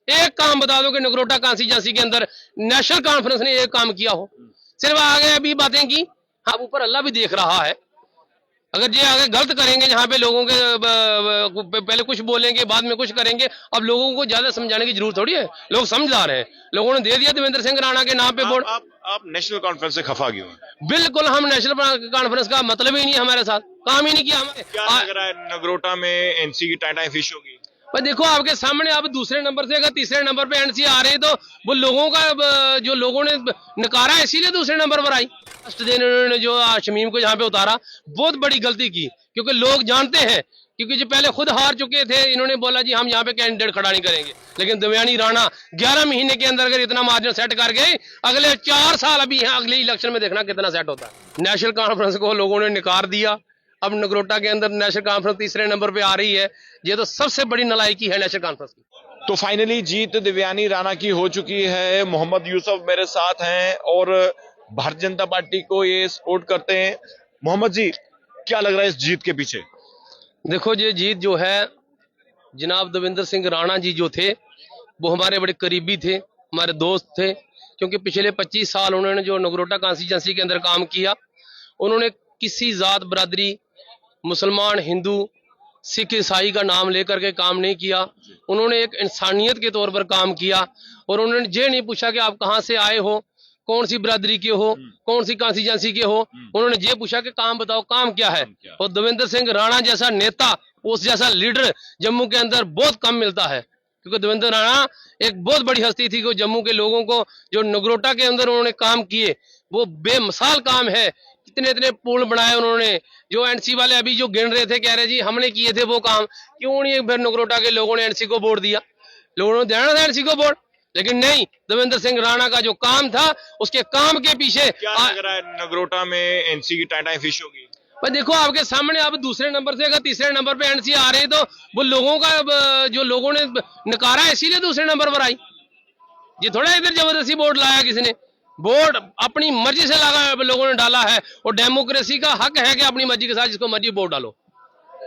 एक काम बता दो कि नगरोटा कॉन्स्टिट्यूंसी के अंदर नेशनल कॉन्फ्रेंस ने एक काम किया हो। सिर्फ आगे अभी बातें की, हाँ ऊपर अल्लाह भी देख रहा है। अगर ये आगे गलत करेंगे, जहाँ पे लोगों के पहले कुछ बोलेंगे बाद में कुछ करेंगे, अब लोगों को ज्यादा समझाने की जरूरत थोड़ी है, लोग समझदार हैं। लोगों ने दे दिया देवेंद्र सिंह राणा के नाम पे वोट। आप नेशनल कॉन्फ्रेंस से खफा क्यों हैं? बिल्कुल, हम नेशनल कॉन्फ्रेंस का मतलब ही नहीं है, हमारे साथ काम ही नहीं किया हमारे। क्या लग रहा है नगरोटा में एनसी की टाइम फिश होगी? पर देखो आपके सामने, अब दूसरे नंबर से अगर तीसरे नंबर पे एनसी आ रहे हैं तो वो लोगों का जो लोगों ने नकारा है, इसीलिए दूसरे नंबर पर आई। फर्स्ट दिन उन्होंने जो शमीम को यहाँ पे उतारा, बहुत बड़ी गलती की, क्योंकि लोग जानते हैं, क्योंकि जो पहले खुद हार चुके थे, इन्होंने बोला जी हम यहाँ पे कैंडिडेट खड़ा नहीं करेंगे। लेकिन देवयानी राणा 11 महीने के अंदर अगर इतना मार्जिन सेट कर गए, अगले 4 साल अभी है, अगले इलेक्शन में देखना कितना सेट होता है। नेशनल कॉन्फ्रेंस को लोगों ने नकार दिया, अब नगरोटा के अंदर नेशनल कॉन्फ्रेंस तीसरे नंबर पे आ रही है। ये तो सबसे बड़ी नालायकी है नेशनल कॉन्फ्रेंस की। तो फाइनली जीत देवयानी राणा की हो चुकी है। मोहम्मद यूसुफ मेरे साथ हैं और भारतीय जनता पार्टी को ये सपोर्ट करते हैं। मोहम्मद जी, क्या लग रहा है इस जीत के पीछे? देखो, ये जीत जो है, जनाब देवेंद्र सिंह राणा जी जो थे, वो हमारे बड़े करीबी थे, हमारे दोस्त थे, क्योंकि पिछले 25 साल उन्होंने जो नगरोटा कॉन्स्टिट्यूंसी के अंदर काम किया, उन्होंने किसी जात बरादरी, मुसलमान, हिंदू, सिख, ईसाई का नाम लेकर के काम नहीं किया। उन्होंने एक इंसानियत के तौर पर काम किया, और उन्होंने ये नहीं पूछा कि आप कहाँ से आए हो, कौन सी बरादरी के हो, कौन सी कॉन्स्टिट्यूंसी के हो। उन्होंने ये पूछा कि काम बताओ, काम क्या है। और देवेंद्र सिंह राणा जैसा नेता, उस जैसा लीडर जम्मू के अंदर बहुत कम मिलता है, क्योंकि देवेंद्र राणा एक बहुत बड़ी हस्ती थी। जम्मू के लोगों को जो नगरोटा के अंदर उन्होंने काम किए, वो बेमिसाल काम है। कितने इतने पुल बनाए उन्होंने, जो एनसी वाले अभी जो गिन रहे थे, कह रहे जी हमने किए थे वो काम, क्यों नहीं फिर नगरोटा के लोगों ने एनसी को वोट दिया? लोगों ने देना था एनसी को वोट, लेकिन नहीं, देवेंद्र सिंह राणा का जो काम था, उसके काम के पीछे क्या लग रहा है नगरोटा में एनसी की टाइम फिश होगी? पर देखो आपके सामने, अब दूसरे नंबर से अगर तीसरे नंबर पे एनसी आ रहे हैं तो वो लोगों का जो लोगों ने नकारा है, इसीलिए दूसरे नंबर पर आई। ये थोड़ा इधर जबरदस्ती वोट लाया किसी ने, वोट अपनी मर्जी से लगा लोगों ने डाला है, और डेमोक्रेसी का हक है कि अपनी मर्जी के साथ जिसको मर्जी वोट डालो।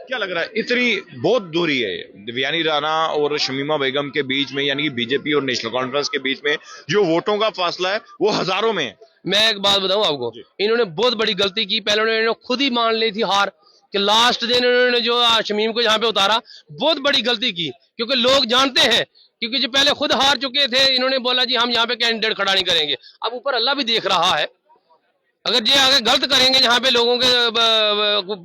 क्या लग रहा है इतनी बहुत दूरी है देवयानी राणा और शमीमा बेगम के बीच में, यानी कि बीजेपी और नेशनल कॉन्फ्रेंस के बीच में जो वोटों का फासला है वो हजारों में है। मैं एक बात बताऊं आपको, इन्होंने बहुत बड़ी गलती की। पहले उन्होंने खुद ही मान ली थी हार, कि लास्ट दिन उन्होंने जो शमीम को यहाँ पे उतारा, बहुत बड़ी गलती की, क्योंकि लोग जानते हैं, क्योंकि जो पहले खुद हार चुके थे, इन्होंने बोला जी हम यहाँ पे कैंडिडेट खड़ा नहीं करेंगे। अब ऊपर अल्लाह भी देख रहा है, अगर ये आगे गलत करेंगे, जहाँ पे लोगों के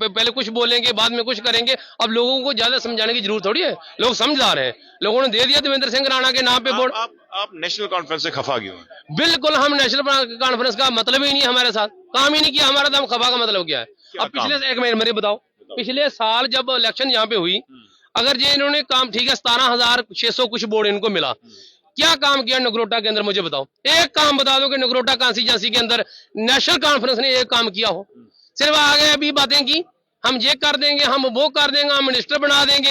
पहले कुछ बोलेंगे बाद में कुछ करेंगे, अब लोगों को ज्यादा समझाने की जरूरत थोड़ी है, लोग समझदार हैं। लोगों ने दे दिया देवेंद्र सिंह राणा के नाम पे वोट। आप नेशनल कॉन्फ्रेंस से खफा क्यों हैं? बिल्कुल, हम नेशनल कॉन्फ्रेंस का मतलब ही नहीं है, हमारे साथ काम ही नहीं किया हमारा, तो हम खफा का मतलब क्या है? अब पिछले एक मिनट मेरे बताओ, पिछले साल जब इलेक्शन यहाँ पे हुई, अगर ये इन्होंने काम, ठीक है 17,600 कुछ वोट इनको मिला, क्या काम किया नगरोटा के अंदर, मुझे बताओ। एक काम बता दो कि नगरोटा कॉन्स्टिट्यूंसी के अंदर नेशनल कॉन्फ्रेंस ने एक काम किया हो। सिर्फ आगे अभी बातें की, हम ये कर देंगे, हम वो कर देंगे, हम मिनिस्टर बना देंगे।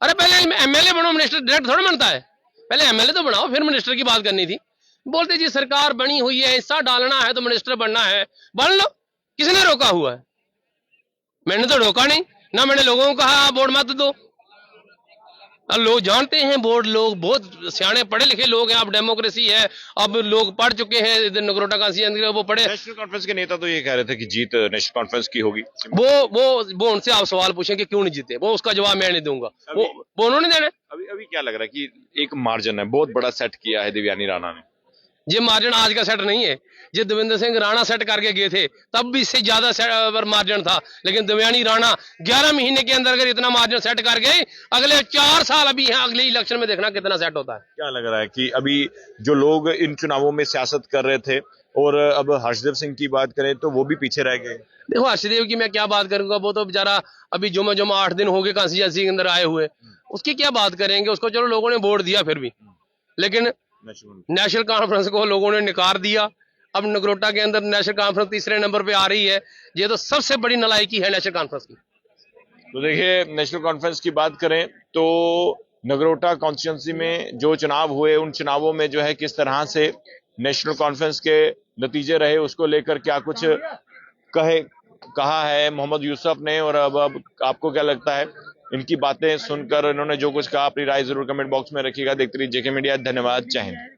अरे पहले एमएलए बनो, मिनिस्टर डायरेक्ट थोड़ा बनता है, पहले एमएलए तो बनाओ, फिर मिनिस्टर की बात करनी थी। बोलते जी सरकार बनी हुई है, हिस्सा डालना है तो मिनिस्टर बनना है, बन लो। किसने रोका हुआ है? मैंने तो रोका नहीं ना, मैंने लोगों को कहा वोट मत दो। लोग जानते हैं, बोर्ड लोग बहुत सियाने पढ़े लिखे लोग हैं, अब डेमोक्रेसी है, अब लोग पढ़ चुके हैं नगरोटा कॉन्स्टिट्यूंसी, वो पढ़े। नेशनल कॉन्फ्रेंस के नेता तो ये कह रहे थे कि जीत नेशनल कॉन्फ्रेंस की होगी। वो उनसे आप सवाल पूछें कि क्यों नहीं जीते, वो उसका जवाब मैं नहीं दूंगा, वो उन्होंने देना। अभी क्या लग रहा है कि एक मार्जिन है, बहुत बड़ा सेट किया है देवयानी राणा ने? ये मार्जिन आज का सेट नहीं है, जो देवेंद्र सिंह राणा सेट करके गए थे तब भी इससे ज्यादा मार्जिन था। लेकिन देवयानी राणा 11 महीने के अंदर अगर इतना मार्जिन सेट कर गए, अगले 4 साल अभी है, अगले इलेक्शन में देखना कितना सेट होता है। क्या लग रहा है कि अभी जो लोग इन चुनावों में सियासत कर रहे थे, और अब हर्षदेव सिंह की बात करें तो वो भी पीछे रह गए? देखो, हर्षदेव की मैं क्या बात करूंगा, वो तो बेचारा अभी जुम्मा 8 दिन हो गए कॉन्स्टिट्यूंसी के अंदर आए हुए, उसकी क्या बात करेंगे। उसको चलो लोगों ने वोट दिया फिर भी, लेकिन नेशनल कॉन्फ्रेंस को लोगों ने नकार दिया। अब नगरोटा के अंदर नेशनल कॉन्फ्रेंस तीसरे नंबर पे आ रही है। ये तो सबसे बड़ी नालायकी है नेशनल कॉन्फ्रेंस की। तो देखिए, नेशनल कॉन्फ्रेंस की बात करें तो नगरोटा कॉन्स्टिट्यूंसी में जो चुनाव हुए, उन चुनावों में जो है किस तरह से नेशनल कॉन्फ्रेंस के नतीजे रहे, उसको लेकर क्या कुछ कहा है मोहम्मद यूसुफ ने, और अब आपको क्या लगता है इनकी बातें सुनकर इन्होंने जो कुछ कहा, अपनी राय जरूर कमेंट बॉक्स में रखिएगा। देखते रहिए जेके मीडिया। धन्यवाद। जय हिंद।